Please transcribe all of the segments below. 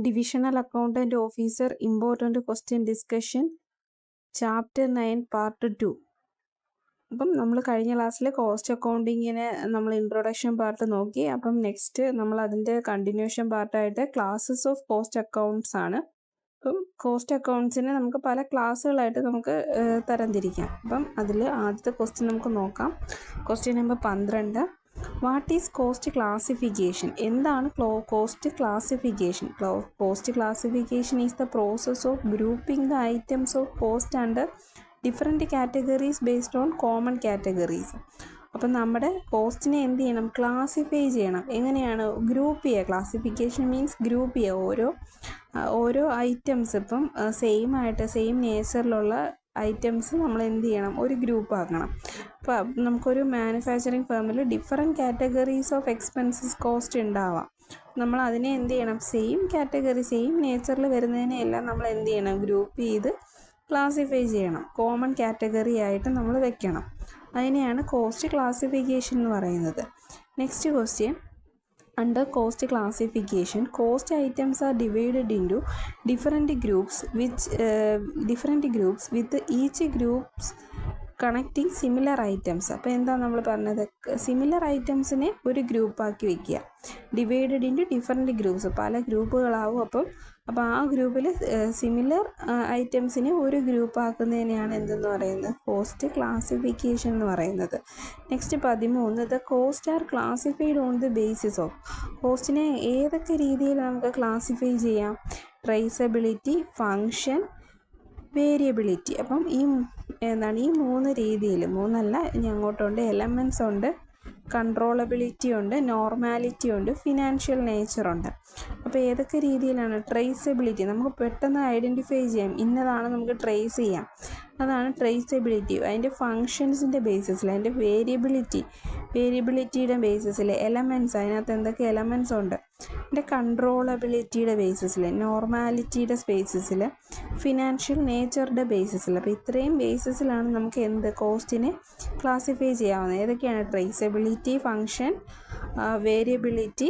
Divisional Accountant Officer Important Question Discussion Chapter 9 Part 2. അപ്പം നമ്മൾ കഴിഞ്ഞ ക്ലാസ്സിൽ കോസ്റ്റ് അക്കൗണ്ടിങ്ങിന് നമ്മൾ ഇൻട്രൊഡക്ഷൻ പാർട്ട് നോക്കി. അപ്പം നെക്സ്റ്റ് നമ്മൾ അതിൻ്റെ കണ്ടിന്യൂഷൻ പാർട്ടായിട്ട് ക്ലാസ്സസ് ഓഫ് കോസ്റ്റ് അക്കൗണ്ട്സ് ആണ്. അപ്പം കോസ്റ്റ് അക്കൗണ്ട്സിനെ നമുക്ക് പല ക്ലാസ്സുകളായിട്ട് നമുക്ക് തരംതിരിക്കാം. അപ്പം അതിൽ ആദ്യത്തെ ക്വസ്റ്റ്യൻ നമുക്ക് നോക്കാം. Question number 12. What is cost classification? എന്താണ് cost classification? Cost classification is the process of grouping the items of cost under different categories based on common categories. അപ്പം നമ്മുടെ കോസ്റ്റിനെ എന്ത് ചെയ്യണം? ക്ലാസിഫൈ ചെയ്യണം. എങ്ങനെയാണ്? ഗ്രൂപ്പ് ചെയ്യുക. ക്ലാസിഫിക്കേഷൻ മീൻസ് ഗ്രൂപ്പ് ചെയ്യുക. ഓരോ ഐറ്റംസ് ഇപ്പം സെയിം നേച്ചറിലുള്ള ഐറ്റംസ് നമ്മൾ എന്ത് ചെയ്യണം? ഒരു ഗ്രൂപ്പ് ആക്കണം. അപ്പോൾ നമുക്കൊരു മാനുഫാക്ചറിങ് ഫേമിൽ different categories of expenses cost ഉണ്ടാവാം. നമ്മൾ അതിനെ എന്ത് ചെയ്യണം? സെയിം കാറ്റഗറി, സെയിം നേച്ചറിൽ വരുന്നതിനെല്ലാം നമ്മൾ എന്ത് ചെയ്യണം? ഗ്രൂപ്പ് ചെയ്ത് ക്ലാസിഫൈ ചെയ്യണം. കോമൺ കാറ്റഗറി ആയിട്ട് നമ്മൾ വെക്കണം. അതിനെയാണ് കോസ്റ്റ് ക്ലാസിഫിക്കേഷൻ എന്ന് പറയുന്നത്. Next question. Under cost classification, cost items are divided into different groups with each groups connecting similar items. അപ്പോൾ എന്താ നമ്മൾ പറഞ്ഞത്? സിമിലർ ഐറ്റംസിനെ ഒരു ഗ്രൂപ്പാക്കി വയ്ക്കുക. ഡിവൈഡഡ് ഇൻറ്റു ഡിഫറെൻറ്റ് ഗ്രൂപ്പ്സ്, പല ഗ്രൂപ്പുകളാവും. അപ്പോൾ ആ ഗ്രൂപ്പിൽ സിമിലർ ഐറ്റംസിനെ ഒരു ഗ്രൂപ്പാക്കുന്നതിനെയാണ് എന്തെന്ന് പറയുന്നത്? കോസ്റ്റ് ക്ലാസിഫിക്കേഷൻ എന്ന് പറയുന്നത്. Next 13. The cost are classified on the basis of. കോസ്റ്റിനെ ഏതൊക്കെ രീതിയിൽ നമുക്ക് ക്ലാസിഫൈ ചെയ്യാം? Traceability, function, variability. അപ്പം ഈ 3 രീതിയിൽ, 3 ഇനി അങ്ങോട്ടുണ്ട്, എലമെൻറ്റ്സ് ഉണ്ട്, കൺട്രോളബിലിറ്റി ഉണ്ട്, നോർമാലിറ്റി ഉണ്ട്, ഫിനാൻഷ്യൽ നേച്ചറുണ്ട്. അപ്പോൾ ഏതൊക്കെ രീതിയിലാണ്? ട്രേസബിലിറ്റി, നമുക്ക് പെട്ടെന്ന് ഐഡൻറ്റിഫൈ ചെയ്യാം, ഇന്നതാണ് നമുക്ക് ട്രേസ് ചെയ്യാം, അതാണ് ട്രേസബിലിറ്റി. അതിൻ്റെ ഫങ്ഷൻസിൻ്റെ ബേസിസിൽ, അതിൻ്റെ വേരിയബിലിറ്റിയുടെ ബേസിസിൽ, എലമെൻറ്റ്സ്, അതിനകത്ത് എന്തൊക്കെ എലമെൻറ്റ്സ് ഉണ്ട്, അതിൻ്റെ കൺട്രോളബിലിറ്റിയുടെ ബേസിസിൽ, നോർമാലിറ്റിയുടെ ബേസിസിൽ, ഫിനാൻഷ്യൽ നേച്ചറുടെ ബേസിസിൽ. അപ്പോൾ ഇത്രയും ബേസിസിലാണ് നമുക്ക് എന്ത് കോസ്റ്റിനെ ക്ലാസിഫൈ ചെയ്യാവുന്നത്. ഏതൊക്കെയാണ്? Traceability, function, variability,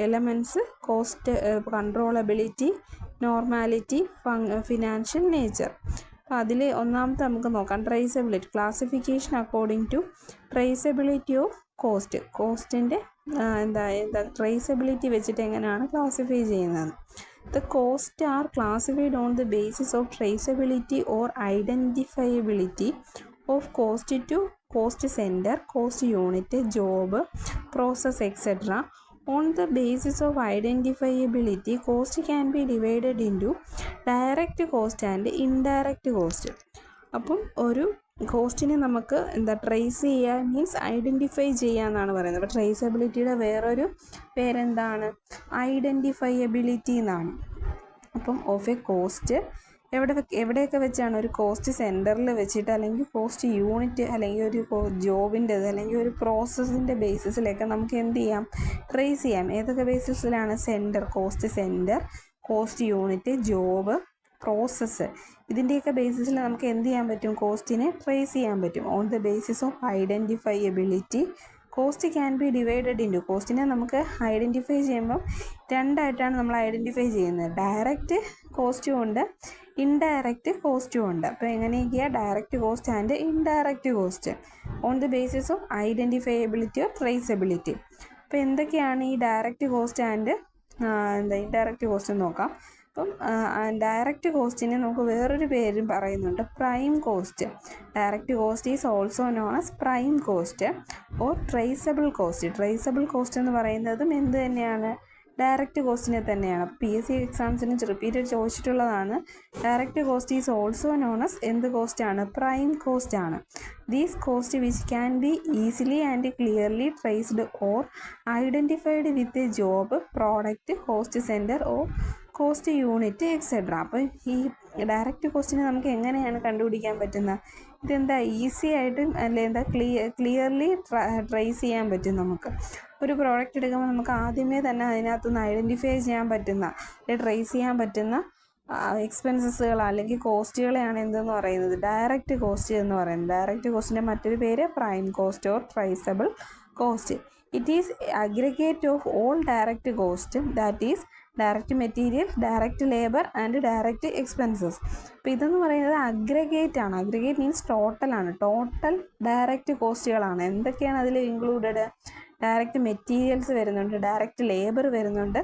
elements, cost, controllability, normality, financial nature. അപ്പോൾ അതിൽ ഒന്നാമത്തെ നമുക്ക് നോക്കാം. Traceability. Classification according to traceability of cost. കോസ്റ്റിൻ്റെ ട്രേസബിലിറ്റി വെച്ചിട്ട് എങ്ങനെയാണ് ക്ലാസിഫൈ ചെയ്യുന്നത്? The costs are classified on the basis of traceability or identifiability of cost to cost center, cost unit, job, process, etc. On the basis of identifiability, cost can be divided into direct cost and indirect cost. അപ്പം ഒരു കോസ്റ്റിനെ നമുക്ക് trace ചെയ്യുക means identify ചെയ്യുക എന്നാണ് പറയുന്നത്. അപ്പോൾ ട്രേസബിലിറ്റിയുടെ വേറൊരു identifiability എന്നാണ്. അപ്പം ഓഫ് എ കോസ്റ്റ് എവിടെയൊക്കെ വെച്ചാണ്? ഒരു കോസ്റ്റ് സെൻറ്ററിൽ വെച്ചിട്ട്, അല്ലെങ്കിൽ കോസ്റ്റ് യൂണിറ്റ്, അല്ലെങ്കിൽ ഒരു ജോബിൻ്റെത്, അല്ലെങ്കിൽ ഒരു പ്രോസസ്സിൻ്റെ ബേസിസിലൊക്കെ നമുക്ക് എന്ത് ചെയ്യാം? ട്രേസ് ചെയ്യാം. ഏതൊക്കെ ബേസിസിലാണ്? Centre, cost centre, cost unit, job, process, ഇതിൻ്റെയൊക്കെ ബേസിസിൽ നമുക്ക് എന്ത് ചെയ്യാൻ പറ്റും? കോസ്റ്റിനെ ട്രേസ് ചെയ്യാൻ പറ്റും. On the basis of identifiability cost can be divided into. കോസ്റ്റിനെ നമുക്ക് ഐഡൻറ്റിഫൈ ചെയ്യുമ്പം രണ്ടായിട്ടാണ് നമ്മൾ ഐഡൻറ്റിഫൈ ചെയ്യുന്നത്. ഡയറക്റ്റ് കോസ്റ്റും ഉണ്ട്, ഇൻഡയറക്റ്റ് കോസ്റ്റും ഉണ്ട്. അപ്പോൾ എങ്ങനെയൊക്കെയാണ്? Direct cost and indirect cost on the basis of identifiability or traceability. അപ്പോൾ എന്തൊക്കെയാണ് ഈ direct cost and indirect cost എന്ന് നോക്കാം. അപ്പം ഡയറക്റ്റ് കോസ്റ്റിനെ നമുക്ക് വേറൊരു പേരും പറയുന്നുണ്ട്, prime cost. Direct cost is also known as prime cost or traceable cost. Traceable cost എന്ന് പറയുന്നതും എന്ത് തന്നെയാണ്? ഡയറക്റ്റ് കോസ്റ്റിനെ തന്നെയാണ്. PSC എക്സാംസിന് റിപ്പീറ്റഡ് ചോദിച്ചിട്ടുള്ളതാണ്. Direct cost is also known as എന്ത് കോസ്റ്റാണ്? പ്രൈം കോസ്റ്റ് ആണ്. These cost which can be easily and clearly traced or identified with a job, product, cost centre or cost unit, etcetera. അപ്പോൾ ഈ direct കോസ്റ്റിനെ നമുക്ക് എങ്ങനെയാണ് കണ്ടുപിടിക്കാൻ പറ്റുന്നത്? ഇതെന്താ ഈസി ആയിട്ടും ക്ലിയർലി ട്രേസ് ചെയ്യാൻ പറ്റും. നമുക്ക് ഒരു പ്രോഡക്റ്റ് എടുക്കുമ്പോൾ നമുക്ക് ആദ്യമേ തന്നെ അതിനകത്തുനിന്ന് ഐഡൻറ്റിഫൈ ചെയ്യാൻ പറ്റുന്ന, ട്രേസ് ചെയ്യാൻ പറ്റുന്ന എക്സ്പെൻസസുകൾ അല്ലെങ്കിൽ കോസ്റ്റുകളെയാണ് എന്തെന്ന് പറയുന്നത്? ഡയറക്റ്റ് കോസ്റ്റ് എന്ന് പറയുന്നത്. ഡയറക്റ്റ് കോസ്റ്റിൻ്റെ മറ്റൊരു പേര് prime cost or traceable cost. It is aggregate of all direct cost, that is direct material, direct labour and direct expenses. അപ്പോൾ ഇതെന്ന് പറയുന്നത് അഗ്രഗേറ്റ് ആണ്. അഗ്രഗേറ്റ് മീൻസ് ടോട്ടലാണ്. ടോട്ടൽ ഡയറക്റ്റ് കോസ്റ്റുകളാണ്. എന്തൊക്കെയാണ് അതിൽ ഇൻക്ലൂഡഡ്? ഡയറക്റ്റ് മെറ്റീരിയൽസ് വരുന്നുണ്ട്, ഡയറക്റ്റ് ലേബർ വരുന്നുണ്ട്,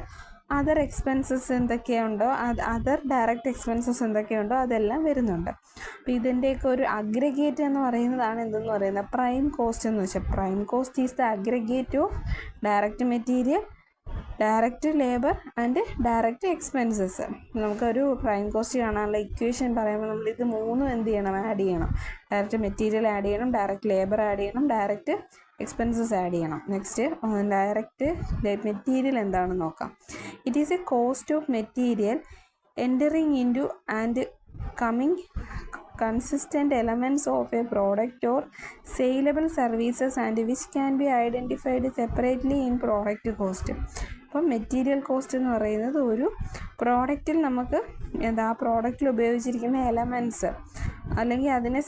അതർ എക്സ്പെൻസസ് എന്തൊക്കെയുണ്ടോ അതർ ഡയറക്റ്റ് എക്സ്പെൻസസ് എന്തൊക്കെയുണ്ടോ അതെല്ലാം വരുന്നുണ്ട്. അപ്പോൾ ഇതിൻ്റെയൊക്കെ ഒരു അഗ്രഗേറ്റ് എന്ന് പറയുന്നതാണ് എന്തെന്ന് പറയുന്നത് പ്രൈം കോസ്റ്റ് എന്ന് വെച്ചാൽ. Prime cost is the aggregate of direct material, direct labour and direct expenses. നമുക്കൊരു പ്രൈം കോസ്റ്റ് കാണാനുള്ള ഇക്വേഷൻ പറയുമ്പോൾ നമ്മൾ ഇത് മൂന്നും എന്ത് ചെയ്യണം? ആഡ് ചെയ്യണം. ഡയറക്റ്റ് മെറ്റീരിയൽ ആഡ് ചെയ്യണം, ഡയറക്റ്റ് ലേബർ ആഡ് ചെയ്യണം, ഡയറക്റ്റ് എക്സ്പെൻസസ് ആഡ് ചെയ്യണം. നെക്സ്റ്റ് ഡയറക്റ്റ് മെറ്റീരിയൽ എന്താണെന്ന് നോക്കാം. It is A cost of material entering in two and coming consistent elements of a product or saleable services and which can be identified separately in product cost. അപ്പം material cost എന്ന് പറയുന്നത് ഒരു പ്രോഡക്റ്റിൽ നമുക്ക് ആ പ്രോഡക്റ്റിൽ ഉപയോഗിച്ചിരിക്കുന്ന elements അല്ലെങ്കിൽ അതിന്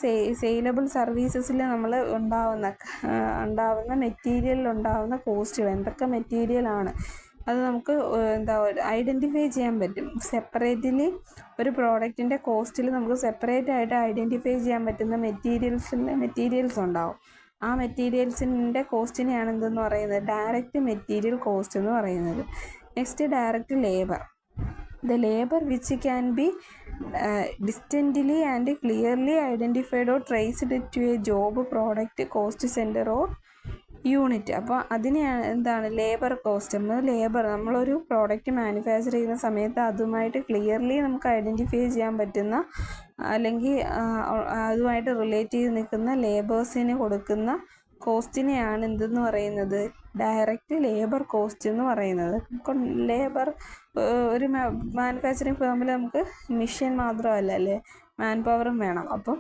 saleable സർവീസസിൽ നമ്മൾ ഉണ്ടാവുന്ന മെറ്റീരിയലിൽ ഉണ്ടാവുന്ന കോസ്റ്റുകൾ, എന്തൊക്കെ മെറ്റീരിയലാണ് അത് നമുക്ക് ഐഡൻറ്റിഫൈ ചെയ്യാൻ പറ്റും. സെപ്പറേറ്റ്ലി ഒരു പ്രോഡക്റ്റിൻ്റെ കോസ്റ്റിൽ നമുക്ക് സെപ്പറേറ്റ് ആയിട്ട് ഐഡൻറ്റിഫൈ ചെയ്യാൻ പറ്റുന്ന മെറ്റീരിയൽസ് ഉണ്ടാവും. ആ മെറ്റീരിയൽസിൻ്റെ കോസ്റ്റിനെയാണ് എന്തെന്ന് പറയുന്നത്? ഡയറക്റ്റ് മെറ്റീരിയൽ കോസ്റ്റ് എന്ന് പറയുന്നത്. Next direct labour. The labour which can be distantly and clearly identified or traced to a job, product, cost centre or unit. അപ്പോൾ അതിനെയാണ് എന്താണ് ലേബർ കോസ്റ്റ്. നമ്മളൊരു പ്രോഡക്റ്റ് മാനുഫാക്ചർ ചെയ്യുന്ന സമയത്ത് അതുമായിട്ട് ക്ലിയർലി നമുക്ക് ഐഡൻറ്റിഫൈ ചെയ്യാൻ പറ്റുന്ന അല്ലെങ്കിൽ അതുമായിട്ട് റിലേറ്റ് ചെയ്ത് നിൽക്കുന്ന ലേബേഴ്സിന് കൊടുക്കുന്ന കോസ്റ്റിനെയാണ് എന്തെന്ന് പറയുന്നത്? ഡയറക്റ്റ് ലേബർ കോസ്റ്റ് എന്ന് പറയുന്നത്. ലേബർ ഒരു മാനുഫാക്ചറിങ് ഫേമിൽ നമുക്ക് മിഷൻ മാത്രമല്ല അല്ലേ, മാൻ പവറും വേണം. അപ്പം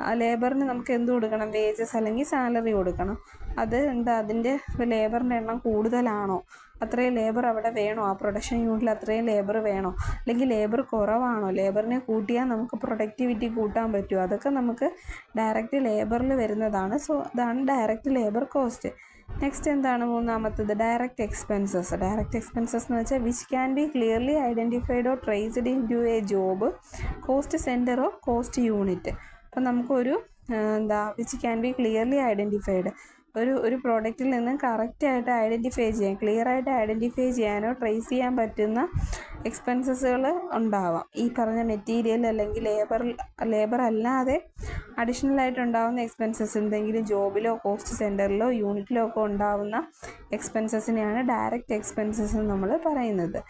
ആ ലേബറിന് നമുക്ക് എന്ത് കൊടുക്കണം? വേജസ് അല്ലെങ്കിൽ സാലറി കൊടുക്കണം. അത് അതിൻ്റെ ലേബറിൻ്റെ എണ്ണം കൂടുതലാണോ, അത്രയും ലേബർ അവിടെ വേണോ, ആ പ്രൊഡക്ഷൻ യൂണിറ്റിൽ അത്രയും ലേബർ വേണോ, അല്ലെങ്കിൽ ലേബർ കുറവാണോ, ലേബറിനെ കൂട്ടിയാൽ നമുക്ക് പ്രൊഡക്ടിവിറ്റി കൂട്ടാൻ പറ്റുമോ, അതൊക്കെ നമുക്ക് ഡയറക്റ്റ് ലേബറിൽ വരുന്നതാണ്. സോ അതാണ് ഡയറക്റ്റ് ലേബർ കോസ്റ്റ്. നെക്സ്റ്റ് എന്താണ് മൂന്നാമത്തത്? Direct expenses. ഡയറക്റ്റ് എക്സ്പെൻസസ് എന്ന് വെച്ചാൽ which can be clearly identified or traced into a job, cost centre or cost unit. അപ്പം നമുക്കൊരു which can be clearly identified ഒരു പ്രോഡക്റ്റിൽ നിന്ന് കറക്റ്റായിട്ട് ഐഡൻറ്റിഫൈ ചെയ്യാൻ, ക്ലിയറായിട്ട് ഐഡൻറ്റിഫൈ ചെയ്യാനോ ട്രേസ് ചെയ്യാൻ പറ്റുന്ന എക്സ്പെൻസസുകൾ ഉണ്ടാവാം. ഈ പറഞ്ഞ മെറ്റീരിയൽ അല്ലെങ്കിൽ ലേബർ അല്ലാതെ അഡീഷണലായിട്ട് ഉണ്ടാകുന്ന എക്സ്പെൻസസ്, എന്തെങ്കിലും ജോബിലോ കോസ്റ്റ് സെൻറ്ററിലോ യൂണിറ്റിലോ ഒക്കെ ഉണ്ടാകുന്ന എക്സ്പെൻസസിനെയാണ് ഡയറക്റ്റ് എക്സ്പെൻസസ് എന്ന് നമ്മൾ പറയുന്നത്.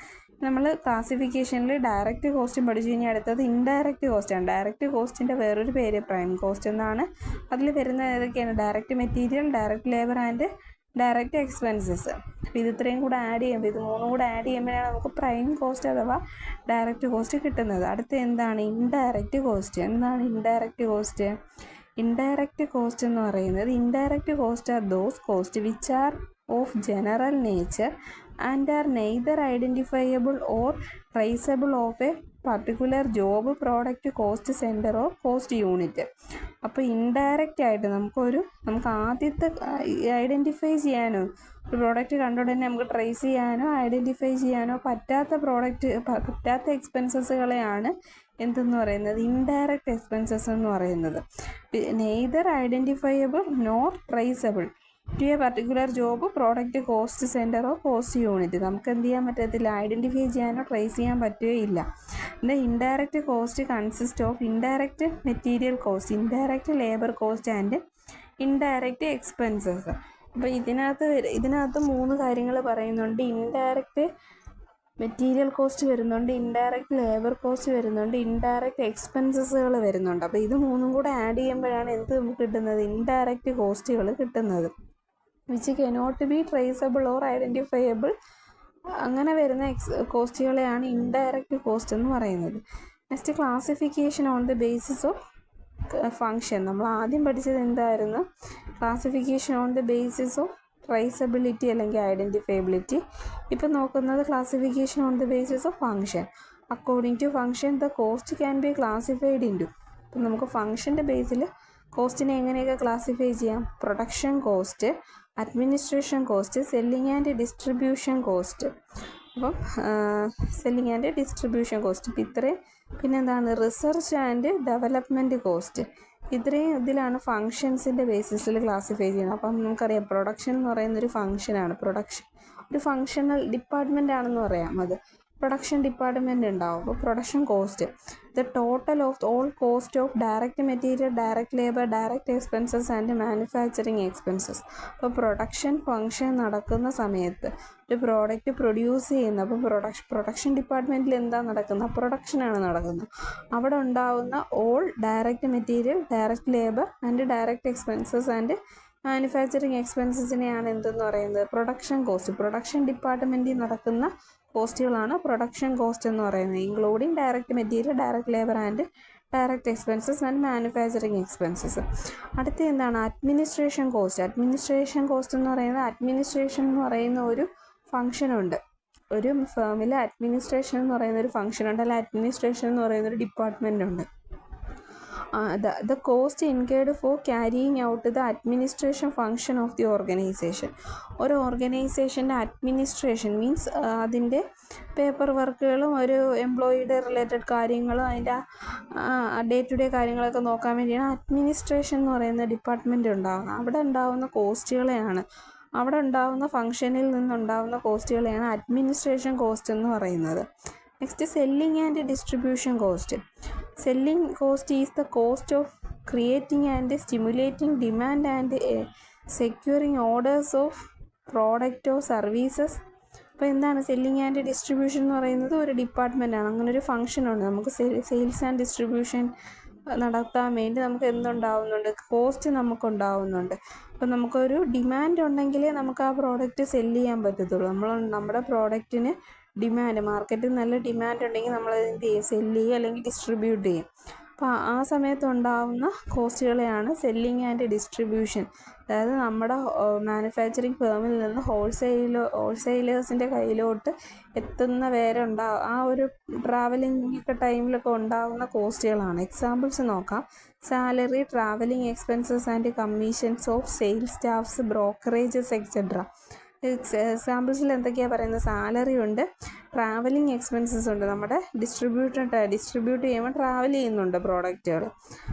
നമ്മൾ ക്ലാസിഫിക്കേഷനിൽ ഡയറക്റ്റ് കോസ്റ്റും പഠിച്ചു കഴിഞ്ഞാൽ അടുത്തത് ഇൻഡയറക്റ്റ് കോസ്റ്റാണ്. ഡയറക്റ്റ് കോസ്റ്റിൻ്റെ വേറൊരു പേര് പ്രൈം കോസ്റ്റ് എന്നാണ്. അതിൽ വരുന്ന ഏതൊക്കെയാണ്? Direct material, direct labour and direct expenses. അപ്പോൾ ഇത് ഇത്രയും കൂടെ ആഡ് ചെയ്യുമ്പോൾ, ഇത് മൂന്നും കൂടെ ആഡ് ചെയ്യുമ്പോഴാണ് നമുക്ക് പ്രൈം കോസ്റ്റ് അഥവാ ഡയറക്റ്റ് കോസ്റ്റ് കിട്ടുന്നത്. അടുത്ത എന്താണ്? Indirect cost. എന്താണ് ഇൻഡയറക്റ്റ് കോസ്റ്റ്? ഇൻഡയറക്റ്റ് കോസ്റ്റ് എന്ന് പറയുന്നത്, indirect cost are those cost which are of general nature and are neither identifiable or traceable of a particular job, product, cost center or cost unit. അപ്പോൾ indirect ആയിട്ട് നമുക്ക് ആദ്യത്തെ identify ചെയ്യാനോ ഒരു product കണ്ടുകൊണ്ട് തന്നെ നമുക്ക് ട്രേസ് ചെയ്യാനോ ഐഡൻറ്റിഫൈ ചെയ്യാനോ പറ്റാത്ത എക്സ്പെൻസസുകളെയാണ് എന്തെന്ന് പറയുന്നത്? ഇൻഡയറക്റ്റ് എക്സ്പെൻസസ് എന്ന് പറയുന്നത്. Neither identifiable nor traceable to a particular job, product, cost സെൻറ്ററോ കോസ്റ്റ് യൂണിറ്റ്. നമുക്ക് എന്ത് ചെയ്യാൻ പറ്റത്തില്ല? ഐഡൻറ്റിഫൈ ചെയ്യാനോ ട്രേസ് ചെയ്യാൻ പറ്റുകയില്ല. The indirect cost consist of indirect material cost, indirect labour cost and indirect expenses. അപ്പോൾ ഇതിനകത്ത് 3 കാര്യങ്ങൾ പറയുന്നുണ്ട്. ഇൻഡയറക്റ്റ് മെറ്റീരിയൽ കോസ്റ്റ് വരുന്നുണ്ട്, ഇൻഡയറക്റ്റ് ലേബർ കോസ്റ്റ് വരുന്നുണ്ട്, ഇൻഡയറക്റ്റ് എക്സ്പെൻസസുകൾ വരുന്നുണ്ട്. അപ്പോൾ ഇത് 3 കൂടെ ആഡ് ചെയ്യുമ്പോഴാണ് എന്ത് നമുക്ക് കിട്ടുന്നത്? ഇൻഡയറക്റ്റ് കോസ്റ്റുകൾ കിട്ടുന്നത്. Which cannot be traceable or identifiable. അങ്ങനെ വരുന്ന കോസ്റ്റുകളെയാണ് ഇൻഡയറക്റ്റ് കോസ്റ്റ് എന്ന് പറയുന്നത്. Next classification on the basis of function. നമ്മൾ ആദ്യം പഠിച്ചത് എന്തായിരുന്നു? Classification on the basis of traceability അല്ലെങ്കിൽ ഐഡൻറ്റിഫയബിലിറ്റി. ഇപ്പം നോക്കുന്നത് classification on the basis of function. According to function the cost can be classified into. അപ്പം നമുക്ക് ഫങ്ഷൻ്റെ ബേസിൽ കോസ്റ്റിനെ എങ്ങനെയൊക്കെ ക്ലാസിഫൈ ചെയ്യാം? Production cost, administration cost, selling and distribution cost. അപ്പം സെല്ലിംഗ് ആൻഡ് ഡിസ്ട്രിബ്യൂഷൻ കോസ്റ്റ്. ഇപ്പം ഇത്രയും. പിന്നെന്താണ് റിസർച്ച് ആൻഡ് ഡെവലപ്മെൻറ്റ് കോസ്റ്റ്. ഇത്രയും ഇതിലാണ് ഫങ്ഷൻസിൻ്റെ ബേസിസിൽ ക്ലാസിഫൈ ചെയ്യുന്നത്. അപ്പം നമുക്കറിയാം പ്രൊഡക്ഷൻ എന്ന് പറയുന്നൊരു ഫങ്ഷനാണ്. പ്രൊഡക്ഷൻ ഒരു ഫങ്ഷണൽ ഡിപ്പാർട്ട്മെൻ്റ് ആണെന്ന് പറയാം. അത് പ്രൊഡക്ഷൻ ഡിപ്പാർട്ട്മെൻറ്റ് ഉണ്ടാവും. അപ്പോൾ production cost the total of all cost of direct material, direct labour, direct expenses and manufacturing expenses. അപ്പോൾ പ്രൊഡക്ഷൻ ഫങ്ഷൻ നടക്കുന്ന സമയത്ത് ഒരു പ്രോഡക്റ്റ് പ്രൊഡ്യൂസ് ചെയ്യുന്ന, അപ്പോൾ പ്രൊഡക്ഷൻ ഡിപ്പാർട്ട്മെൻറ്റിൽ എന്താ നടക്കുന്നത്? പ്രൊഡക്ഷനാണ് നടക്കുന്നത്. അവിടെ ഉണ്ടാവുന്ന all direct material, direct labour and direct expenses and manufacturing എക്സ്പെൻസസിനെയാണ് എന്തെന്ന് പറയുന്നത്? Production cost. പ്രൊഡക്ഷൻ ഡിപ്പാർട്ട്മെൻറ്റിൽ നടക്കുന്ന കോസ്റ്റുകളാണ് പ്രൊഡക്ഷൻ കോസ്റ്റ് എന്ന് പറയുന്നത്. Including direct material, direct labour and direct expenses and manufacturing expenses. അടുത്ത എന്താണ്? Administration cost. അഡ്മിനിസ്ട്രേഷൻ കോസ്റ്റ് എന്ന് പറയുന്നത്, അഡ്മിനിസ്ട്രേഷൻ എന്ന് പറയുന്ന ഒരു ഫംഗ്ഷനുണ്ട്. ഒരു ഫേമിൽ അഡ്മിനിസ്ട്രേഷൻ എന്ന് പറയുന്ന ഒരു ഫംഗ്ഷനുണ്ട്, അല്ലെങ്കിൽ അഡ്മിനിസ്ട്രേഷൻ എന്ന് പറയുന്ന ഒരു ഡിപ്പാർട്ട്മെൻ്റ് ഉണ്ട്. the cost incurred for carrying out the administration function of the organization. ഒരു ഓർഗനൈസേഷൻ്റെ അഡ്മിനിസ്ട്രേഷൻ മീൻസ് അതിൻ്റെ പേപ്പർ വർക്കുകളും ഒരു എംപ്ലോയിയുടെ റിലേറ്റഡ് കാര്യങ്ങളും അതിൻ്റെ ഡേ ടു ഡേ കാര്യങ്ങളൊക്കെ നോക്കാൻ വേണ്ടിയാണ് അഡ്മിനിസ്ട്രേഷൻ എന്ന് പറയുന്ന ഡിപ്പാർട്ട്മെൻറ്റ് ഉണ്ടാകുന്നത്. അവിടെ ഉണ്ടാകുന്ന കോസ്റ്റുകളെയാണ്, അവിടെ ഉണ്ടാകുന്ന ഫംഗ്ഷനിൽ നിന്നുണ്ടാകുന്ന കോസ്റ്റുകളെയാണ് അഡ്മിനിസ്ട്രേഷൻ കോസ്റ്റ് എന്ന് പറയുന്നത്. Next selling and distribution cost. Selling cost is the cost of creating and stimulating demand and securing orders of product of services. അപ്പോൾ എന്താണ് സെല്ലിംഗ് ആൻഡ് ഡിസ്ട്രിബ്യൂഷൻ എന്ന് പറയുന്നത്? ഒരു ഡിപ്പാർട്ട്മെൻറ്റാണ്, അങ്ങനെ ഒരു ഫംഗ്ഷനുണ്ട്. നമുക്ക് സെയിൽസ് ആൻഡ് ഡിസ്ട്രിബ്യൂഷൻ നടത്താൻ വേണ്ടി നമുക്ക് എന്തുണ്ടാവുന്നുണ്ട്? കോസ്റ്റ് നമുക്കുണ്ടാവുന്നുണ്ട്. അപ്പോൾ നമുക്കൊരു ഡിമാൻഡ് ഉണ്ടെങ്കിലേ നമുക്ക് ആ പ്രോഡക്റ്റ് സെല്ല് ചെയ്യാൻ പറ്റത്തുള്ളൂ. നമ്മുടെ പ്രോഡക്റ്റിന് ഡിമാൻഡ്, മാർക്കറ്റിൽ നല്ല ഡിമാൻഡ് ഉണ്ടെങ്കിൽ നമ്മളതിൻ്റെ സെല്ല് ചെയ്യും അല്ലെങ്കിൽ ഡിസ്ട്രിബ്യൂട്ട് ചെയ്യും. അപ്പോൾ ആ സമയത്ത് ഉണ്ടാകുന്ന കോസ്റ്റുകളെയാണ് സെല്ലിംഗ് ആൻഡ് ഡിസ്ട്രിബ്യൂഷൻ. അതായത് നമ്മുടെ മാനുഫാക്ചറിങ് ഫേമിൽ നിന്ന് ഹോൾസെയിലേഴ്സിൻ്റെ കയ്യിലോട്ട് എത്തുന്ന വരെ ആ ഒരു ട്രാവലിംഗ് ഒക്കെ ടൈമിലൊക്കെ ഉണ്ടാകുന്ന കോസ്റ്റുകളാണ്. എക്സാമ്പിൾസ് നോക്കാം. Salary, travelling expenses and commissions of sales staffs, brokerages etcetera. എക്സാമ്പിൾസിൽ എന്തൊക്കെയാണ് പറയുന്നത്? സാലറി ഉണ്ട്, ട്രാവലിംഗ് എക്സ്പെൻസസ് ഉണ്ട്. നമ്മുടെ ഡിസ്ട്രിബ്യൂട്ട് ചെയ്യുമ്പോൾ ട്രാവൽ ചെയ്യുന്നുണ്ട് പ്രോഡക്റ്റുകൾ.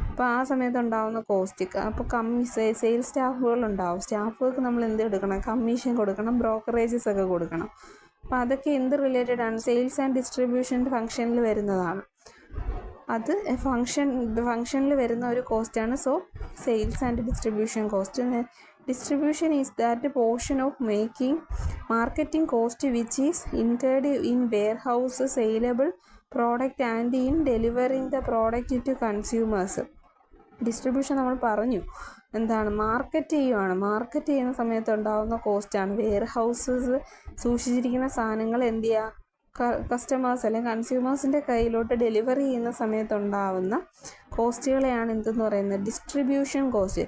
അപ്പോൾ ആ സമയത്ത് ഉണ്ടാകുന്ന കോസ്റ്റ്. അപ്പോൾ സെയിൽസ് സ്റ്റാഫുകളുണ്ടാവും. സ്റ്റാഫുകൾക്ക് നമ്മൾ എന്ത് കൊടുക്കണം? കമ്മീഷൻ കൊടുക്കണം, ബ്രോക്കറേജസ് ഒക്കെ കൊടുക്കണം. അപ്പോൾ അതൊക്കെ എന്ത് റിലേറ്റഡ് ആണ്? സെയിൽസ് ആൻഡ് ഡിസ്ട്രിബ്യൂഷൻ ഫംഗ്ഷനിൽ വരുന്നതാണ്. അത് ഫംഗ്ഷനിൽ വരുന്ന ഒരു കോസ്റ്റാണ്. So sales and distribution cost. Distribution is that portion of marketing cost which is incurred in warehouse saleable product and in delivering the product to consumers. Distribution നമ്മൾ പറഞ്ഞു എന്താണ്? മാർക്കറ്റ് ചെയ്യുന്ന സമയത്ത് ഉണ്ടാകുന്ന കോസ്റ്റാണ്. വെയർ ഹൗസസ് സൂക്ഷിച്ചിരിക്കുന്ന സാധനങ്ങൾ എന്ത് ചെയ്യുക? കസ്റ്റമേഴ്സ് അല്ലെങ്കിൽ കൺസ്യൂമേഴ്സിൻ്റെ കയ്യിലോട്ട് ഡെലിവറി ചെയ്യുന്ന സമയത്തുണ്ടാവുന്ന കോസ്റ്റുകളെയാണ് എന്തെന്ന് പറയുന്നത്? Distribution cost.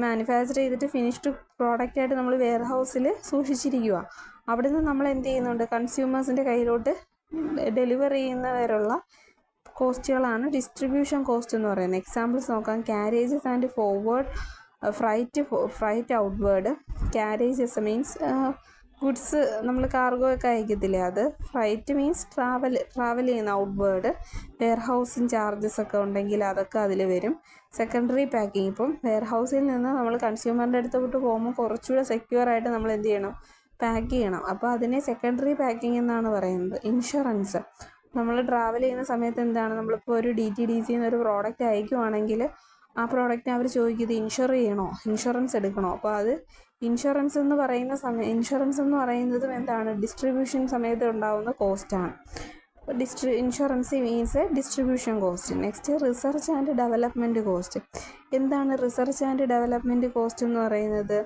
മാനുഫാക്ചർ ചെയ്തിട്ട് ഫിനിഷ്ഡ് പ്രോഡക്റ്റായിട്ട് നമ്മൾ വെയർ ഹൗസിൽ സൂക്ഷിച്ചിരിക്കുക. അവിടെ നിന്ന് നമ്മൾ എന്ത് ചെയ്യുന്നുണ്ട്? കൺസ്യൂമേഴ്സിൻ്റെ കയ്യിലോട്ട് ഡെലിവറി ചെയ്യുന്നവരുള്ള കോസ്റ്റുകളാണ് ഡിസ്ട്രിബ്യൂഷൻ കോസ്റ്റ് എന്ന് പറയുന്നത്. എക്സാമ്പിൾസ് നോക്കാം. Carriages and forward, freight outward. Carriages means goods നമ്മൾ കാർഗോ ഒക്കെ അയക്കത്തില്ലേ, അത്. ഫ്രൈറ്റ് മീൻസ് ട്രാവൽ ചെയ്യുന്ന ഔട്ട്വേർഡ്. വെയർ ഹൗസിങ് ചാർജസ് ഒക്കെ ഉണ്ടെങ്കിൽ അതൊക്കെ അതിൽ വരും. സെക്കൻഡറി പാക്കിങ്, ഇപ്പം വെയർ ഹൗസിൽ നിന്ന് നമ്മൾ കൺസ്യൂമറിൻ്റെ അടുത്തോട്ട് പോകുമ്പോൾ കുറച്ചുകൂടെ സെക്യൂർ ആയിട്ട് നമ്മൾ എന്ത് ചെയ്യണം? പാക്ക് ചെയ്യണം. അപ്പോൾ അതിനെ സെക്കൻഡറി പാക്കിംഗ് എന്നാണ് പറയുന്നത്. ഇൻഷുറൻസ്, നമ്മൾ ട്രാവൽ ചെയ്യുന്ന സമയത്ത് എന്താണ്? നമ്മളിപ്പോൾ ഒരു DTDC എന്നൊരു പ്രോഡക്റ്റ് അയക്കുവാണെങ്കിൽ ആ പ്രോഡക്റ്റ് അവർ ചോദിക്കുന്നത് ഇൻഷുർ ചെയ്യണോ, ഇൻഷുറൻസ് എടുക്കണോ? അപ്പോൾ അത് ഇൻഷുറൻസ് എന്ന് പറയുന്നതും എന്താണ്? ഡിസ്ട്രിബ്യൂഷൻ സമയത്ത് ഉണ്ടാകുന്ന കോസ്റ്റാണ്. Insurance means distribution cost. Next research and development cost. എന്താണ് റിസർച്ച് ആൻഡ് ഡെവലപ്മെൻറ്റ് കോസ്റ്റ് എന്ന് പറയുന്നത്?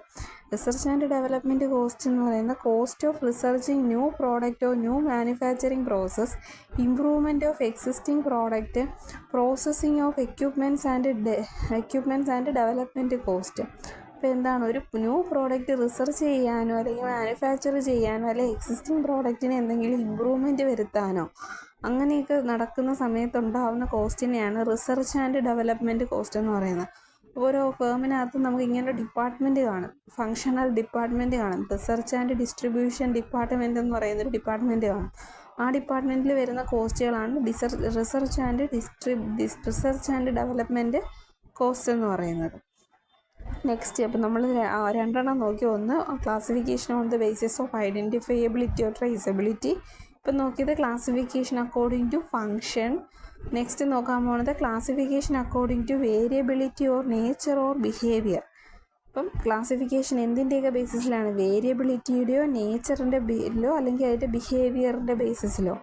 റിസർച്ച് ആൻഡ് ഡെവലപ്മെൻറ്റ് കോസ്റ്റ് എന്ന് പറയുന്നത് cost of researching new product or new manufacturing process, improvement of existing product, processing of equipments and development cost. അപ്പോൾ എന്താണ്? ഒരു new product research ചെയ്യാനോ അല്ലെങ്കിൽ മാനുഫാക്ചർ ചെയ്യാനോ അല്ലെങ്കിൽ എക്സിസ്റ്റിംഗ് പ്രോഡക്റ്റിന് എന്തെങ്കിലും ഇമ്പ്രൂവ്മെൻറ്റ് വരുത്താനോ അങ്ങനെയൊക്കെ നടക്കുന്ന സമയത്തുണ്ടാകുന്ന കോസ്റ്റിനെയാണ് റിസർച്ച് ആൻഡ് ഡെവലപ്മെൻറ്റ് കോസ്റ്റ് എന്ന് പറയുന്നത്. ഓരോ ഫേമിനകത്ത് നമുക്ക് ഇങ്ങനെ ഡിപ്പാർട്ട്മെൻറ്റ് കാണും, ഫങ്ഷണൽ ഡിപ്പാർട്ട്മെൻറ്റ് കാണും. റിസർച്ച് ആൻഡ് ഡിസ്ട്രിബ്യൂഷൻ ഡിപ്പാർട്ട്മെൻറ്റ് എന്ന് പറയുന്നൊരു ഡിപ്പാർട്ട്മെൻറ്റ് കാണും. ആ ഡിപ്പാർട്ട്മെൻറ്റിൽ വരുന്ന കോസ്റ്റുകളാണ് റിസർച്ച് ആൻഡ് ഡെവലപ്മെൻറ്റ് കോസ്റ്റ് എന്ന് പറയുന്നത്. നെക്സ്റ്റ്, അപ്പോൾ നമ്മൾ രണ്ടെണ്ണം നോക്കി. ഒന്ന് classification on the basis of identifiability or traceability. ഇപ്പം നോക്കിയത് classification according to function. Next നോക്കാൻ പോകുന്നത് classification according to variability or nature or behaviour. അപ്പം ക്ലാസിഫിക്കേഷൻ എന്തിൻ്റെയൊക്കെ ബേസിസിലാണ്? വേരിയബിലിറ്റിയുടെയോ നേച്ചറിൻ്റെ ബേസിലോ അല്ലെങ്കിൽ അതിൻ്റെ ബിഹേവിയറിൻ്റെ ബേസിസിലോ.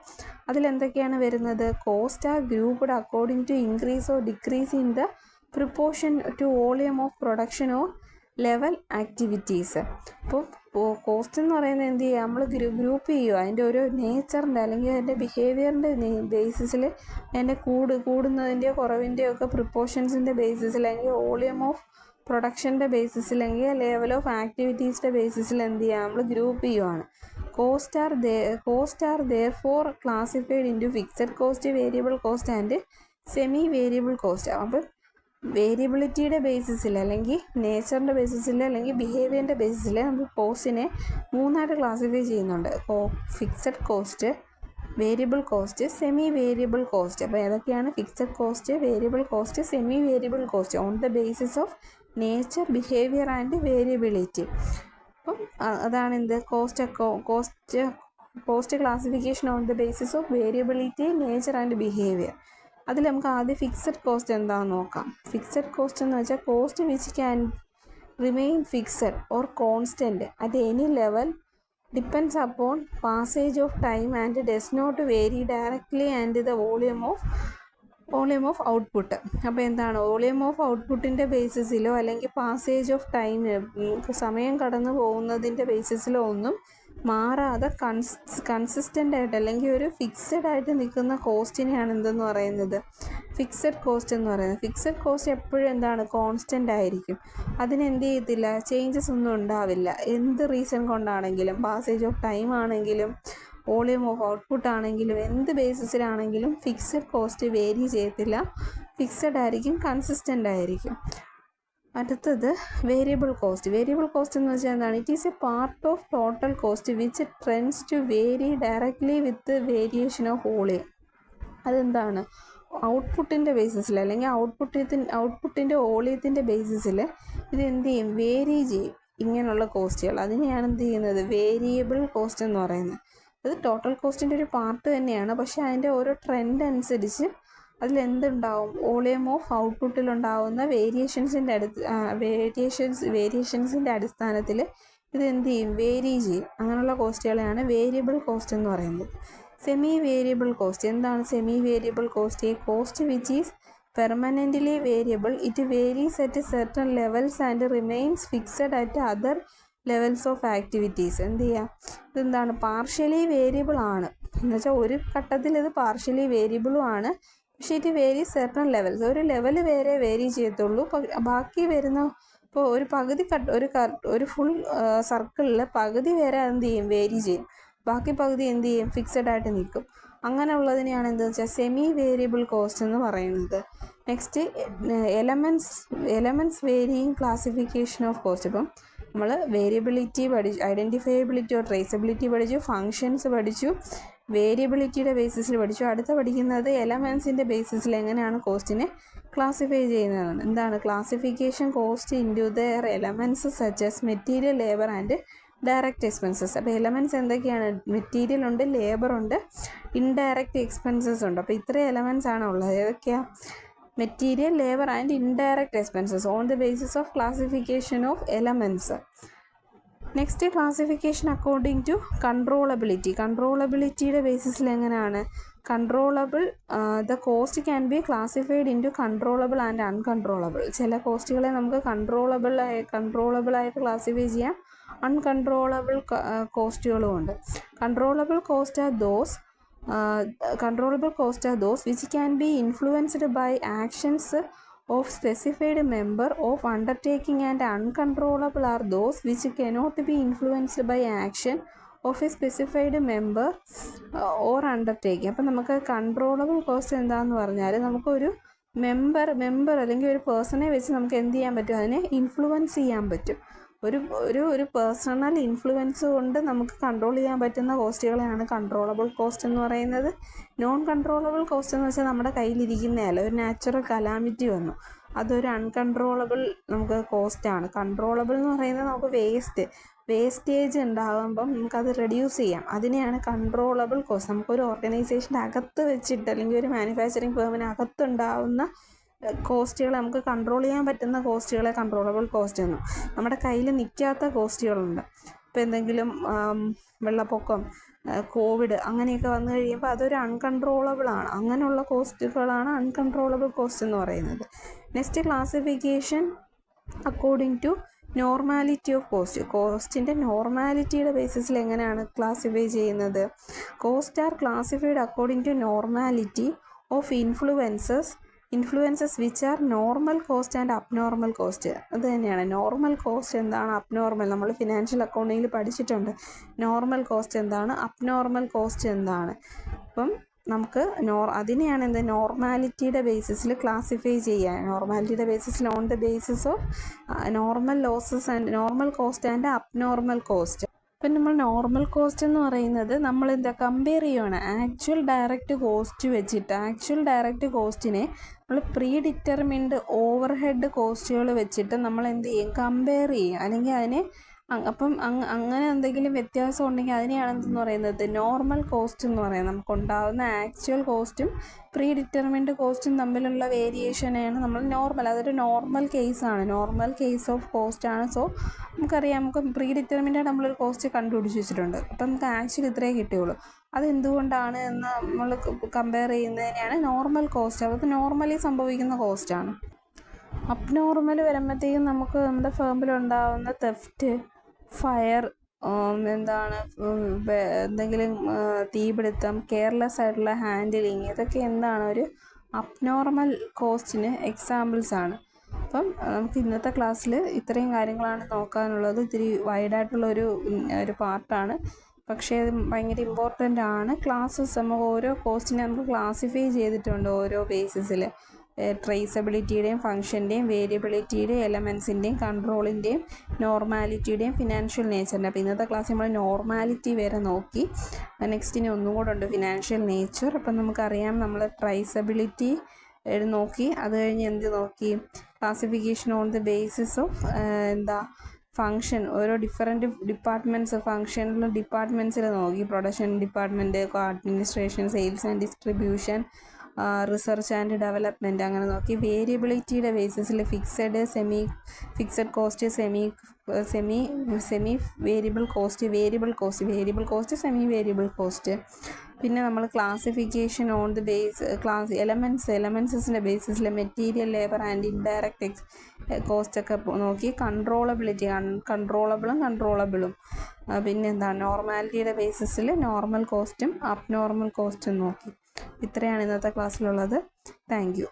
അതിലെന്തൊക്കെയാണ് വരുന്നത്? Cost are grouped according to increase or decrease in the proportion to volume of production or level activities. അപ്പോൾ കോസ്റ്റ് എന്ന് പറയുന്നത് എന്ത് ചെയ്യുക? നമ്മൾ ഗ്രൂപ്പ് ചെയ്യുക. അതിൻ്റെ ഒരു നേച്ചറിൻ്റെ അല്ലെങ്കിൽ അതിൻ്റെ ബിഹേവിയറിൻ്റെ ബേസിസിൽ അതിൻ്റെ കൂടുന്നതിൻ്റെയോ കുറവിൻ്റെയോ ഒക്കെ പ്രിപ്പോർഷൻസിൻ്റെ ബേസിസിൽ അല്ലെങ്കിൽ വോളിയം ഓഫ് പ്രൊഡക്ഷൻ്റെ ബേസിസിൽ അല്ലെങ്കിൽ ലെവൽ ഓഫ് ആക്ടിവിറ്റീസിൻ്റെ ബേസിസിൽ എന്ത് ചെയ്യുക? നമ്മൾ ഗ്രൂപ്പ് ചെയ്യുവാണ്. Cost are therefore classified into fixed cost, variable cost and semi variable cost. അപ്പം വേരിയബിലിറ്റിയുടെ ബേസിസിൽ അല്ലെങ്കിൽ നേച്ചറിൻ്റെ ബേസിസിൽ അല്ലെങ്കിൽ ബിഹേവിയറിൻ്റെ ബേസിസിൽ നമ്മൾ കോസ്റ്റിനെ മൂന്നായിട്ട് ക്ലാസിഫൈ ചെയ്യുന്നുണ്ട്. Fixed cost, variable cost, semi variable cost. അപ്പോൾ ഏതൊക്കെയാണ്? Fixed cost, variable cost, semi variable cost on the basis of nature, behaviour and variability. അപ്പം അതാണ് എന്ത്? Cost classification on the basis of variability, nature and behaviour. അതിൽ നമുക്ക് ആദ്യം fixed cost എന്താണെന്ന് നോക്കാം. ഫിക്സഡ് കോസ്റ്റ് എന്ന് വെച്ചാൽ cost which can remain fixed or constant at any level, depends upon passage of time and does not vary directly and the volume of output. അപ്പോൾ എന്താണ്? Volume of ഔട്ട്പുട്ടിൻ്റെ ബേസിസിലോ അല്ലെങ്കിൽ passage of time, സമയം കടന്നു പോകുന്നതിൻ്റെ ബേസിസിലോ ഒന്നും മാറാതെ കൺസിസ്റ്റൻ്റ് ആയിട്ട് അല്ലെങ്കിൽ ഒരു ഫിക്സഡ് ആയിട്ട് നിൽക്കുന്ന കോസ്റ്റിനെയാണ് എന്തെന്ന് പറയുന്നത്? ഫിക്സഡ് കോസ്റ്റ് എന്ന് പറയുന്നത്. ഫിക്സഡ് കോസ്റ്റ് എപ്പോഴും എന്താണ്? കോൺസ്റ്റൻ്റ് ആയിരിക്കും. അതിനെന്ത് ചെയ്യത്തില്ല? ചേഞ്ചസ് ഒന്നും ഉണ്ടാവില്ല. എന്ത് റീസൺ കൊണ്ടാണെങ്കിലും, പാസേജ് ഓഫ് ടൈം ആണെങ്കിലും വോളിയം ഓഫ് ഔട്ട്പുട്ട് ആണെങ്കിലും എന്ത് ബേസിസിലാണെങ്കിലും ഫിക്സഡ് കോസ്റ്റ് വേരി ചെയ്യത്തില്ല, ഫിക്സഡ് ആയിരിക്കും, കൺസിസ്റ്റൻ്റ് ആയിരിക്കും. അടുത്തത് വേരിയബിൾ കോസ്റ്റ്. വേരിയബിൾ കോസ്റ്റ് എന്ന് വെച്ചാൽ എന്താണ്? It is a part of total cost which trends to vary directly with variation of volume. അതെന്താണ്? ഔട്ട്പുട്ടിൻ്റെ ബേസിസിൽ അല്ലെങ്കിൽ ഔട്ട്പുട്ടിൻ്റെ വോളിയത്തിൻ്റെ ബേസിസിൽ ഇത് എന്ത് ചെയ്യും? വേരി ചെയ്യും. ഇങ്ങനെയുള്ള കോസ്റ്റുകൾ അതിനെയാണ് എന്ത് ചെയ്യുന്നത്? വേരിയബിൾ കോസ്റ്റ് എന്ന് പറയുന്നത്. അത് ടോട്ടൽ കോസ്റ്റിൻ്റെ ഒരു പാർട്ട് തന്നെയാണ്. പക്ഷേ അതിൻ്റെ ഓരോ ട്രെൻഡ് അനുസരിച്ച് അതിലെന്തുണ്ടാവും? വോളിയം ഓഫ് ഔട്ട്പുട്ടിലുണ്ടാവുന്ന വേരിയേഷൻസിൻ്റെ അടിസ്ഥാനത്തിൽ ഇത് എന്ത് ചെയ്യും? വേരി ചെയ്യും. അങ്ങനെയുള്ള കോസ്റ്റുകളെയാണ് വേരിയബിൾ കോസ്റ്റ് എന്ന് പറയുന്നത്. Semi variable cost. എന്താണ് semi variable cost? A cost which is permanently variable, it varies at certain levels and remains fixed at other levels of activities. എന്ത് ചെയ്യാം? ഇതെന്താണ്? പാർഷ്യലി വേരിയബിൾ ആണ്. എന്നുവെച്ചാൽ ഒരു ഘട്ടത്തിൽ ഇത് പാർഷ്യലി വേരിയബിളും ആണ്. പക്ഷേ ഇറ്റ് വേരി സെർട്ടൺ ലെവൽസ്, ഒരു ലെവൽ വരെ വേരി ചെയ്യത്തുള്ളൂ. ബാക്കി വരുന്ന ഇപ്പോൾ ഒരു പകുതി ഒരു ഫുൾ സർക്കിളിൽ പകുതി വരെ എന്ത് ചെയ്യും? വേരി ചെയ്യും. ബാക്കി പകുതി എന്ത് ചെയ്യും? ഫിക്സഡ് ആയിട്ട് നിൽക്കും. അങ്ങനെയുള്ളതിനെയാണ് എന്താണെന്ന് വെച്ചാൽ സെമി വേരിയബിൾ കോസ്റ്റ് എന്ന് പറയുന്നത്. Next, elements varying classification of cost. ഇപ്പം നമ്മൾ വേരിയബിലിറ്റി പഠിച്ചു, ഐഡൻറ്റിഫയബിലിറ്റി ഓർ ട്രേസബിലിറ്റി പഠിച്ചു, ഫങ്ഷൻസ് പഠിച്ചു, വേരിയബിലിറ്റിയുടെ ബേസിസിൽ പഠിച്ചു. അടുത്ത പഠിക്കുന്നത് എലമെൻസിൻ്റെ ബേസിസിൽ എങ്ങനെയാണ് കോസ്റ്റിനെ ക്ലാസിഫൈ ചെയ്യുന്നതാണ്. എന്താണ്? Classification cost into their elements such as material, labour and direct expenses. അപ്പോൾ എലമെൻറ്റ്സ് എന്തൊക്കെയാണ്? മെറ്റീരിയൽ ഉണ്ട്, ലേബർ ഉണ്ട്, ഇൻഡയറക്റ്റ് എക്സ്പെൻസസ് ഉണ്ട്. അപ്പോൾ ഇത്രയും എലമെൻറ്റ്സ് ആണ് ഉള്ളത്. ഏതൊക്കെയാണ്? Material, labour and indirect expenses on the basis of classification of elements. Next, classification according to controllability. കൺട്രോളബിലിറ്റിയുടെ ബേസിസിൽ എങ്ങനെയാണ്? Controllable, the cost can be classified into controllable and uncontrollable. ചില കോസ്റ്റുകളെ നമുക്ക് കൺട്രോളബിളായിട്ട് ക്ലാസിഫൈ ചെയ്യാം, അൺകൺട്രോളബിൾ കോസ്റ്റുകളും ഉണ്ട്. Controllable cost are those which can be influenced by actions of specified member of undertaking, and uncontrollable are those which cannot be influenced by action of a specified member or undertaking. അപ്പം നമുക്ക് controllable cost എന്താണെന്ന് പറഞ്ഞാൽ നമുക്കൊരു member അല്ലെങ്കിൽ ഒരു പേഴ്സണെ വെച്ച് നമുക്ക് എന്ത് ചെയ്യാൻ പറ്റും, അതിനെ ഇൻഫ്ലുവൻസ് ചെയ്യാൻ പറ്റും. ഒരു പേഴ്സണൽ ഇൻഫ്ലുവൻസ് കൊണ്ട് നമുക്ക് കൺട്രോൾ ചെയ്യാൻ പറ്റുന്ന കോസ്റ്റുകളെയാണ് കൺട്രോളബിൾ കോസ്റ്റ് എന്ന് പറയുന്നത്. നോൺ കൺട്രോളബിൾ കോസ്റ്റ് എന്ന് വെച്ചാൽ നമ്മുടെ കയ്യിലിരിക്കുന്നതല്ല, ഒരു നാച്ചുറൽ കലാമിറ്റി വന്നു, അതൊരു അൺകൺട്രോളബിൾ നമുക്ക് കോസ്റ്റാണ്. കൺട്രോളബിൾ എന്ന് പറയുന്നത് നമുക്ക് വേസ്റ്റേജ് ഉണ്ടാകുമ്പം നമുക്കത് റെഡ്യൂസ് ചെയ്യാം, അതിനെയാണ് കൺട്രോളബിൾ കോസ്റ്റ്. നമുക്കൊരു ഓർഗനൈസേഷൻ്റെ അകത്ത് വെച്ചിട്ട് അല്ലെങ്കിൽ ഒരു മാനുഫാക്ചറിങ് ഫേമിനകത്തുണ്ടാവുന്ന കോസ്റ്റുകളെ നമുക്ക് കൺട്രോൾ ചെയ്യാൻ പറ്റുന്ന കോസ്റ്റുകളെ കൺട്രോളബിൾ കോസ്റ്റ് എന്നും. നമ്മുടെ കയ്യിൽ നിൽക്കാത്ത കോസ്റ്റുകളുണ്ട്. ഇപ്പോൾ എന്തെങ്കിലും വെള്ളപ്പൊക്കം, കോവിഡ് അങ്ങനെയൊക്കെ വന്നു കഴിയുമ്പോൾ അതൊരു അൺകൺട്രോളബിളാണ്. അങ്ങനെയുള്ള കോസ്റ്റുകളാണ് അൺകൺട്രോളബിൾ കോസ്റ്റ് എന്ന് പറയുന്നത്. Next classification according to normality of കോസ്റ്റിൻ്റെ നോർമാലിറ്റിയുടെ ബേസിസിൽ എങ്ങനെയാണ് ക്ലാസിഫൈ ചെയ്യുന്നത്? Cost are classified according to normality of influences which are normal cost and abnormal cost. അത് തന്നെയാണ് നോർമൽ കോസ്റ്റ് എന്താണ്, അബ്നോർമൽ നമ്മൾ ഫിനാൻഷ്യൽ അക്കൗണ്ടിങ്ങിൽ പഠിച്ചിട്ടുണ്ട്. നോർമൽ കോസ്റ്റ് എന്താണ്, അബ്നോർമൽ കോസ്റ്റ് എന്താണ്. അപ്പം നമുക്ക് അതിനെയാണ് നോർമാലിറ്റിയുടെ ബേസിസിൽ ക്ലാസിഫൈ ചെയ്യാൻ. നോർമാലിറ്റിയുടെ ബേസിസിൽ on the basis of normal losses and normal cost and abnormal cost. ഇപ്പം നമ്മൾ നോർമൽ കോസ്റ്റ് എന്ന് പറയുന്നത് നമ്മൾ കമ്പയർ ചെയ്യുകയാണ് ആക്ച്വൽ ഡയറക്റ്റ് കോസ്റ്റ് വെച്ചിട്ട്. ആക്ച്വൽ ഡയറക്റ്റ് കോസ്റ്റിനെ നമ്മൾ പ്രീ ഡിറ്റർമിൻഡ് ഓവർ ഹെഡ് കോസ്റ്റുകൾ വെച്ചിട്ട് നമ്മൾ എന്ത് ചെയ്യും, കമ്പയർ ചെയ്യും. അല്ലെങ്കിൽ അതിനെ അപ്പം അങ്ങനെ എന്തെങ്കിലും വ്യത്യാസം ഉണ്ടെങ്കിൽ അതിനെയാണ് എന്തെന്ന് പറയുന്നത്, നോർമൽ കോസ്റ്റ് എന്ന് പറയുന്നത്. നമുക്കുണ്ടാകുന്ന ആക്ച്വൽ കോസ്റ്റും പ്രീ ഡിറ്റർമിൻഡ് കോസ്റ്റും തമ്മിലുള്ള വേരിയേഷനെയാണ് നമ്മൾ നോർമൽ. അതൊരു നോർമൽ കേസാണ്, നോർമൽ കേസ് ഓഫ് കോസ്റ്റാണ്. സോ നമുക്കറിയാം, നമുക്ക് പ്രീ ഡിറ്റർമിൻഡ് നമ്മളൊരു കോസ്റ്റ് കണ്ടുപിടിച്ച് വെച്ചിട്ടുണ്ട്. അപ്പം നമുക്ക് ആക്ച്വൽ ഇത്രയേ കിട്ടുകയുള്ളൂ. അതെന്തുകൊണ്ടാണ് എന്ന് നമ്മൾ കമ്പയർ ചെയ്യുന്നതിനെയാണ് നോർമൽ കോസ്റ്റ്. അതൊക്കെ നോർമലി സംഭവിക്കുന്ന കോസ്റ്റാണ്. അബ്നോർമൽ വരുമ്പോഴത്തേക്കും നമുക്ക് നമ്മുടെ ഫേമിലുണ്ടാകുന്ന തെഫ്റ്റ്, ഫയർ, എന്തെങ്കിലും തീപിടുത്തം, കെയർലെസ് ആയിട്ടുള്ള ഹാൻഡിലിങ്, ഇതൊക്കെ എന്താണ് ഒരു അബ്നോർമൽ കോസ്റ്റിന് എക്സാമ്പിൾസ് ആണ്. അപ്പം നമുക്ക് ഇന്നത്തെ ക്ലാസ്സിൽ ഇത്രയും കാര്യങ്ങളാണ് നോക്കാനുള്ളത്. ഇത്തിരി വൈഡായിട്ടുള്ളൊരു പാർട്ടാണ്, പക്ഷേ അത് ഭയങ്കര ഇമ്പോർട്ടൻ്റ് ആണ്. ക്ലാസ്സസ് നമുക്ക് ഓരോ കോസ്റ്റിനെ നമുക്ക് ക്ലാസിഫൈ ചെയ്തിട്ടുണ്ട് ഓരോ ബേസിസിൽ. ട്രേസബിലിറ്റിയുടെയും ഫംഗ്ഷൻ്റെയും വേരിയബിലിറ്റിയുടെയും എലമെൻസിൻ്റെയും കൺട്രോളിൻ്റെയും നോർമാലിറ്റിയുടെയും ഫിനാൻഷ്യൽ നേച്ചറിൻ്റെ. അപ്പോൾ ഇന്നത്തെ ക്ലാസ് നമ്മൾ നോർമാലിറ്റി വരെ നോക്കി. നെക്സ്റ്റിന് ഒന്നും കൂടെ ഉണ്ട്, ഫിനാൻഷ്യൽ നേച്ചർ. അപ്പം നമുക്കറിയാം നമ്മൾ ട്രേസബിലിറ്റി നോക്കി, അത് കഴിഞ്ഞ് എന്ത് നോക്കി, classification on the basis of function. ഓരോ ഡിഫറെൻറ്റ് ഡിപ്പാർട്ട്മെൻറ്റ്സ്, ഫങ്ഷനിലുള്ള ഡിപ്പാർട്ട്മെൻറ്റ്സിൽ നോക്കി. Production department, administration, sales and distribution, research and development, അങ്ങനെ നോക്കി. വേരിയബിലിറ്റിയുടെ ബേസിസിൽ fixed cost, semi variable cost, semi variable cost. പിന്നെ നമ്മൾ ക്ലാസിഫിക്കേഷൻ ഓൺ ദി എലമെൻസസിൻ്റെ ബേസിസിൽ മെറ്റീരിയൽ, ലേബർ ആൻഡ് ഇൻഡയറക്റ്റ് കോസ്റ്റൊക്കെ നോക്കി. കൺട്രോളബിളും പിന്നെന്താണ് നോർമാലിറ്റിയുടെ ബേസിസിൽ നോർമൽ കോസ്റ്റും അബ്നോർമൽ കോസ്റ്റും നോക്കി. ഇത്രയാണ് ഇന്നത്തെ ക്ലാസ്സിലുള്ളത്. Thank you.